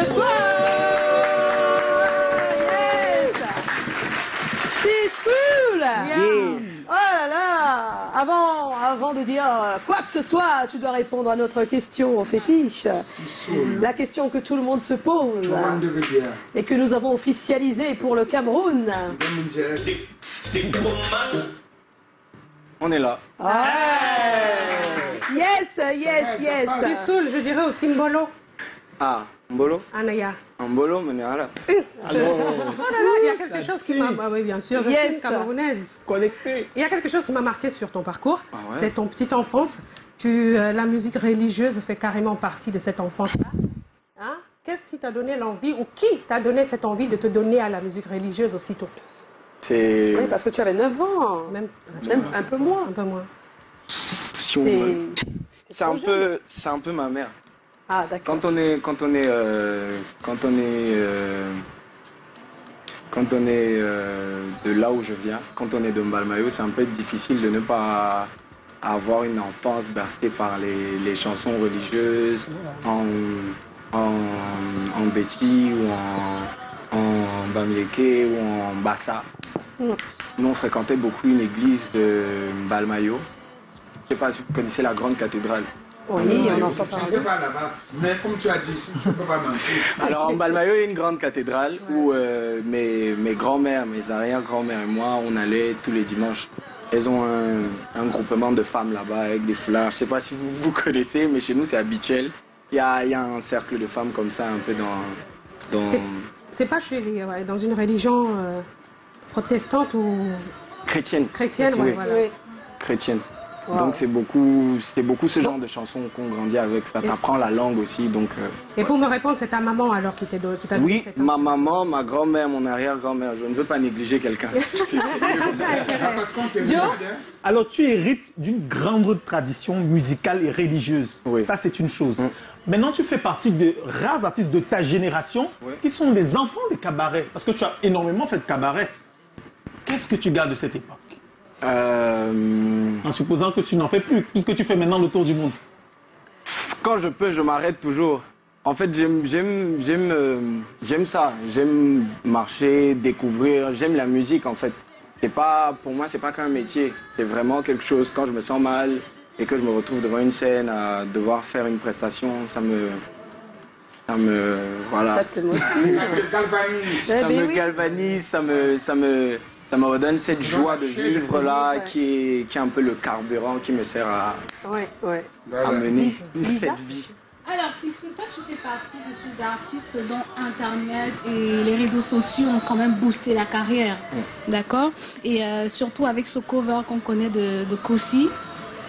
ce soir. Yes. C'est cool. Yeah. Oh là là. Avant de dire quoi que ce soit, tu dois répondre à notre question fétiche. La question que tout le monde se pose et que nous avons officialisée pour le Cameroun. On est là. Ah. Yes, yes, yes. Sissoul, je dirais aussi Mbolo. Ah, Mbolo? Anaya. Mbolo, mais là. Alors... Oh là là, il y a quelque chose qui m'a... Ah oui, bien sûr, je suis une Camerounaise. Connectée. Il y a quelque chose qui m'a marqué sur ton parcours. Ah ouais? C'est ton petite enfance. La musique religieuse fait carrément partie de cette enfance-là. Hein? Qu'est-ce qui t'a donné l'envie, ou qui t'a donné cette envie de te donner à la musique religieuse aussitôt? C'est... Oui, parce que tu avais 9 ans. Même un peu moins. Un peu moins. Si on... C'est un peu ma mère. Ah, d'accord. Quand on est de là où je viens, quand on est de Mbalmayo, c'est un peu difficile de ne pas avoir une enfance bercée par les chansons religieuses en Béti ou en Bamileke ou en Bassa. Nous, on fréquentait beaucoup une église de Mbalmayo. Je ne sais pas si vous connaissez la grande cathédrale. Oui, on n'en pas parlé. Mais comme tu as dit, je ne peux pas mentir. Alors, en Mbalmayo, il y a une grande cathédrale où mes grands-mères, mes arrière-grands-mères et moi, on allait tous les dimanches. Elles ont un groupement de femmes là-bas avec des foulards. Je ne sais pas si vous connaissez, mais chez nous, c'est habituel. Il y a un cercle de femmes comme ça, un peu dans... C'est pas dans une religion protestante ou... Chrétienne. Chrétienne, oui. Voilà. Oui. Chrétienne. Wow. Donc c'était beaucoup ce genre de chansons qu'on grandit avec. Ça t'apprend la langue aussi. Donc, Et pour me répondre, c'est ta maman alors qui t'a donné oui, ma maman, ma grand-mère, mon arrière-grand-mère. Je ne veux pas négliger quelqu'un. Alors tu hérites d'une grande tradition musicale et religieuse. Oui. Ça c'est une chose. Maintenant tu fais partie des rares artistes de ta génération qui sont des enfants des cabarets. Parce que tu as énormément fait de cabaret. Qu'est-ce que tu gardes de cette époque? En supposant que tu n'en fais plus, puisque tu fais maintenant le tour du monde. Quand je peux, je m'arrête toujours. En fait, j'aime ça. J'aime marcher, découvrir. J'aime la musique, en fait. Pour moi, c'est pas qu'un métier. C'est vraiment quelque chose. Quand je me sens mal et que je me retrouve devant une scène à devoir faire une prestation, ça me voilà. Ça te motive. Ça me galvanise, ça me redonne cette joie de vivre là, qui est un peu le carburant qui me sert à mener cette vie. Alors, Sissoul, toi, tu fais partie de ces artistes dont Internet et les réseaux sociaux ont quand même boosté la carrière, d'accord? Et surtout avec ce cover qu'on connaît de Kosi,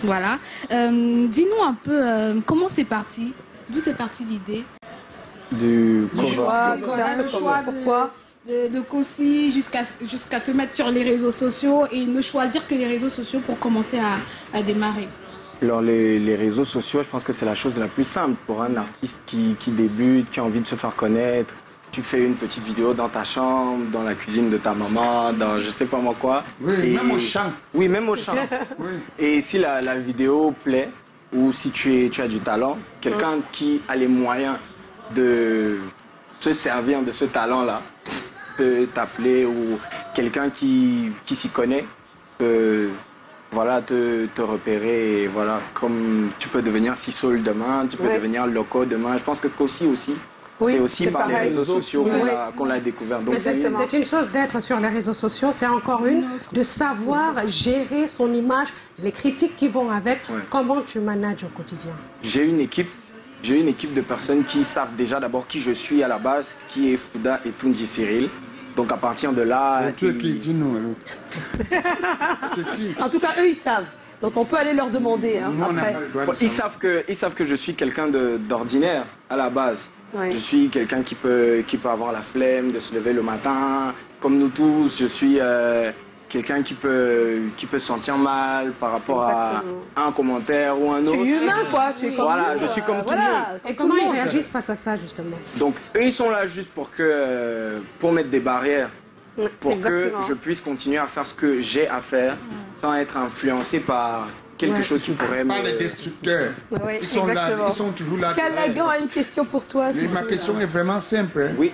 voilà. Dis-nous un peu comment c'est parti, d'où est partie l'idée? Du cover. Le choix de Kosi jusqu'à te mettre sur les réseaux sociaux et ne choisir que les réseaux sociaux pour commencer à démarrer. Alors les réseaux sociaux, je pense que c'est la chose la plus simple pour un artiste qui débute, qui a envie de se faire connaître. Tu fais une petite vidéo dans ta chambre, dans la cuisine de ta maman, dans je sais pas moi quoi. Oui, même au champ. Oui, même au champ. Oui. Et si la vidéo plaît, ou si tu as du talent, quelqu'un qui a les moyens de se servir de ce talent-là, peut t'appeler, ou quelqu'un qui s'y connaît peut te repérer, et voilà, comme tu peux devenir Sissoul demain, tu peux devenir Loco demain. Je pense que Kosi aussi, c'est aussi par les réseaux sociaux qu'on l'a découvert. Donc c'est une chose d'être sur les réseaux sociaux, c'est encore une de savoir gérer son image, les critiques qui vont avec. Comment tu manages au quotidien? J'ai une équipe de personnes qui savent déjà d'abord qui je suis à la base, qui est Fouda et Tunji Cyril. Donc à partir de là... Tu es qui? Dis-nous. En tout cas, eux, ils savent. Donc on peut aller leur demander. Hein, après. Ils savent que je suis quelqu'un d'ordinaire à la base. Ouais. Je suis quelqu'un qui peut avoir la flemme de se lever le matin. Comme nous tous, je suis quelqu'un qui peut se sentir mal par rapport à un commentaire ou un autre. Tu es humain, quoi. Tu es comme je suis comme tout le monde. Et comment ils réagissent face à ça, justement? Donc, eux, ils sont là juste pour mettre des barrières, pour que je puisse continuer à faire ce que j'ai à faire, sans être influencé par quelque chose qui pourrait Pas les destructeurs. Oui, Ils sont là, exactement. ils sont toujours là. Calagan a une question pour toi. Oui, ma question est vraiment simple. Hein. Oui.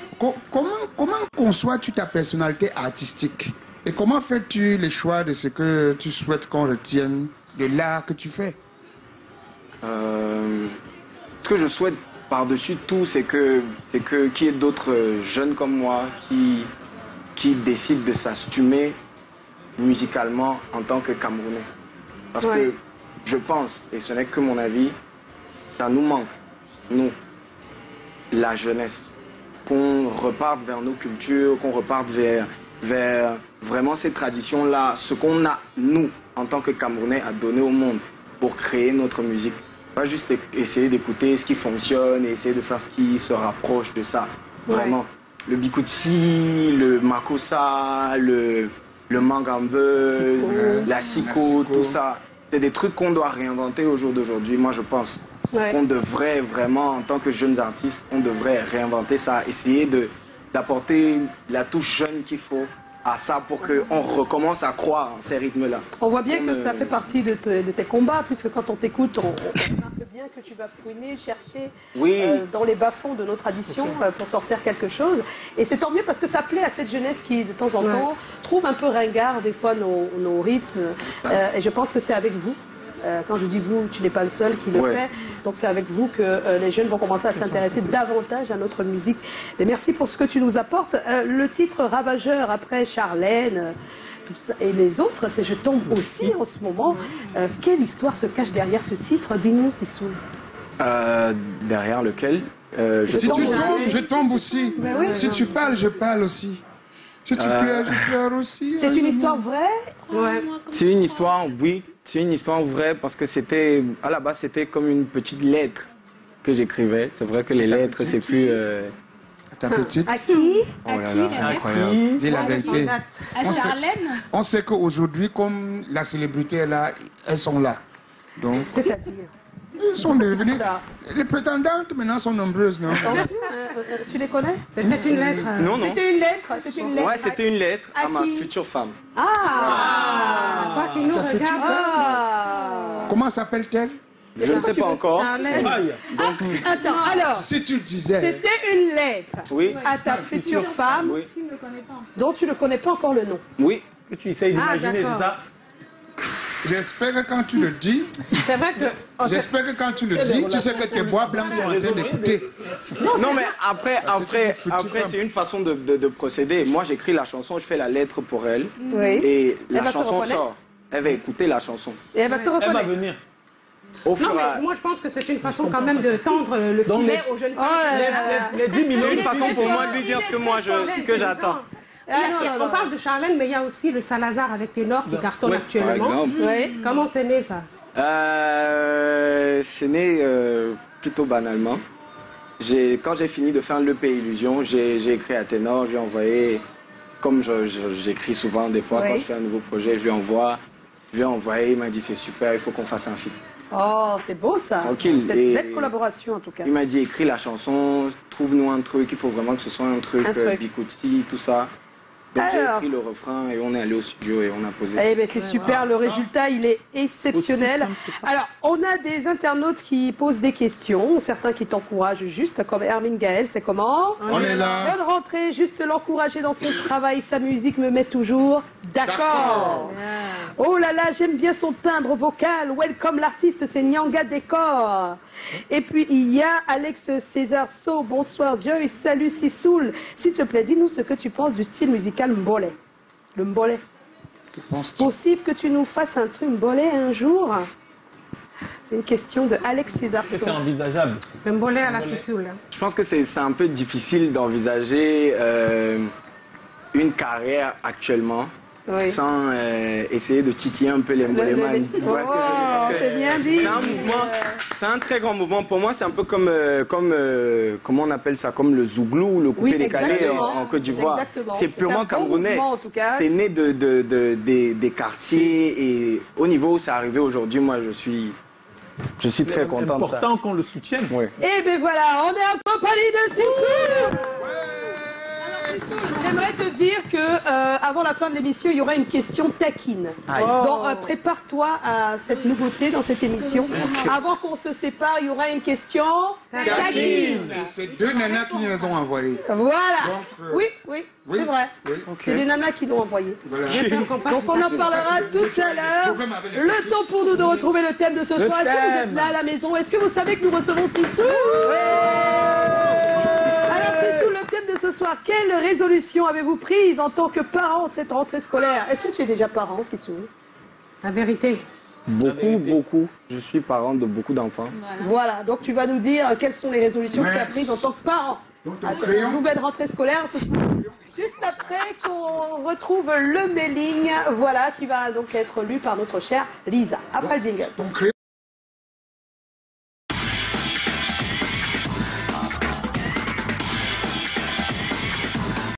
Comment conçois-tu ta personnalité artistique? Et comment fais-tu les choix de ce que tu souhaites qu'on retienne de l'art que tu fais? Ce que je souhaite par-dessus tout, c'est que qu'il y ait d'autres jeunes comme moi qui décident de s'assumer musicalement en tant que Camerounais. Parce que je pense, et ce n'est que mon avis, ça nous manque, nous, la jeunesse. Qu'on reparte vers nos cultures, qu'on reparte vers vraiment ces traditions-là, ce qu'on a, nous, en tant que Camerounais, à donner au monde pour créer notre musique. Pas juste essayer d'écouter ce qui fonctionne et essayer de faire ce qui se rapproche de ça. Vraiment. Le bikutsi, le makossa, le mangambe, la siko, tout ça. C'est des trucs qu'on doit réinventer au jour d'aujourd'hui, moi je pense. Qu'on devrait vraiment, en tant que jeunes artistes, on devrait réinventer ça, essayer d'apporter la touche jeune qu'il faut à ça pour qu'on recommence à croire en ces rythmes-là. On voit bien que ça fait partie de tes combats, puisque quand on t'écoute, on remarque bien que tu vas fouiner, chercher dans les bas-fonds de nos traditions pour sortir quelque chose. Et c'est tant mieux parce que ça plaît à cette jeunesse qui, de temps en temps, trouve un peu ringard des fois nos rythmes. Et je pense que c'est avec vous. Quand je dis vous, tu n'es pas le seul qui le fait. Donc c'est avec vous que les jeunes vont commencer à s'intéresser davantage à notre musique. Et merci pour ce que tu nous apportes. Le titre Ravageur après Charlène tout ça, et les autres, c'est Je tombe aussi en ce moment. Quelle histoire se cache derrière ce titre? Dis-nous, Sissoul. Derrière lequel Si tu tombes, je tombe aussi. Si tu parles, je parle aussi. Si tu pleures, je pleure aussi. C'est une histoire vraie? C'est une histoire, oui. C'est une histoire vraie parce que c'était, à la base, c'était comme une petite lettre que j'écrivais. C'est vrai que les lettres, c'est plus... Ta petite. À qui? À qui les lettres? Dis la vérité. À Charlène? On sait qu'aujourd'hui, comme la célébrité est là, elles sont là. Donc, C'est-à-dire? elles sont devenues... Les prétendantes, maintenant, sont nombreuses, non? Tu les connais? C'était une lettre. Non, non. C'était une lettre. C'était une lettre. Ouais, c'était une lettre à à ma qui? future femme. Pas qui nous regarde. Comment s'appelle-t-elle? Je ne sais pas encore. Charlène. Attends, alors, Si tu le disais... c'était une lettre Oui, à ta future femme oui, Tu ne le connais pas. dont tu ne connais pas encore le nom. oui. Que tu essayes d'imaginer, c'est d'accord. ça? J'espère que quand tu le dis, C'est vrai que. j'espère que quand tu le dis, tu sais que tes bois blancs sont en train d'écouter. Non, mais après, c'est une façon de procéder. Moi, j'écris la chanson, je fais la lettre pour elle. Oui. Et Elle la va se chanson reconnaître. sort. Elle va écouter la chanson. Et elle va se Elle va reconnaître. venir. Au Non, fur et à... mais moi je pense que c'est une façon quand même de tendre le Donc, filet aux jeunes filles. Les 10 millions C'est une de façon pour moi de lui dire ce que moi ce que j'attends. On parle de Charlène, mais il y a aussi le Salazar avec Ténor qui cartonne Par actuellement. exemple. Oui. Comment c'est né ça? C'est né plutôt banalement. Quand j'ai fini de faire l'EP Illusion, j'ai écrit à Ténor, je lui ai envoyé, comme j'écris souvent des fois quand je fais un nouveau projet, je lui ai envoyé, il m'a dit c'est super, il faut qu'on fasse un film. Oh, c'est beau ça. Tranquille. C'est une belle collaboration en tout cas. Il m'a dit écris la chanson, trouve-nous un truc, il faut vraiment que ce soit un truc, Bikutsi, tout ça. Donc j'ai écrit le refrain et on est allé au studio et on a posé ça. Eh bien, c'est super, le résultat, il est exceptionnel. Alors, on a des internautes qui posent des questions, certains qui t'encouragent juste, comme Hermine Gaël, c'est comment? On est là. Bonne rentrée, juste l'encourager dans son travail, sa musique me met toujours d'accord. Oh là là, j'aime bien son timbre vocal, welcome l'artiste, c'est Nyanga Décor. Et puis, il y a Alex César So, bonsoir Joyce, salut Sissoul. S'il te plaît, dis-nous ce que tu penses du style musical Mbole. Le Mbole. Que penses-tu? Possible que tu nous fasses un truc Mbole un jour? C'est une question de Alex César Est-ce que So. c'est envisageable? Le mbolé à la Sissoul. Je pense que c'est un peu difficile d'envisager une carrière actuellement sans essayer de titiller un peu les Mboleman. Oh, c'est bien dit. C'est un mouvement, c'est un très grand mouvement. Pour moi, c'est un peu comme, comment on appelle ça, comme le zouglou, le coupé décalé en Côte d'Ivoire. C'est purement camerounais. C'est né des quartiers et au niveau où c'est arrivé aujourd'hui, moi, je suis très content de ça. C'est important qu'on le soutienne. Oui. Et bien voilà, on est en compagnie de Sissoul. J'aimerais te dire que avant la fin de l'émission, il y aura une question taquine. Donc prépare-toi à cette nouveauté dans cette émission. Avant qu'on se sépare, il y aura une question taquine. Et c'est deux nanas qui nous les ont envoyées. Voilà. Donc, Oui, c'est vrai. C'est des nanas qui l'ont envoyé. Voilà. Donc on en parlera tout à l'heure. Le temps pour nous de retrouver le thème de ce soir. Est-ce que vous êtes là à la maison? Est-ce que vous savez que nous recevons Sissou? Alors Sissou, le thème de ce soir, quelle résolution avez-vous prise en tant que parent cette rentrée scolaire? Est-ce que tu es déjà parent, Sissou? La vérité. Beaucoup. Je suis parent de beaucoup d'enfants. Voilà, donc tu vas nous dire quelles sont les résolutions que tu as prises en tant que parent à cette nouvelle rentrée scolaire. Ce soir. Juste après qu'on retrouve le mailing, voilà, qui va donc être lu par notre chère Lisa. Après le jingle. Ton crayon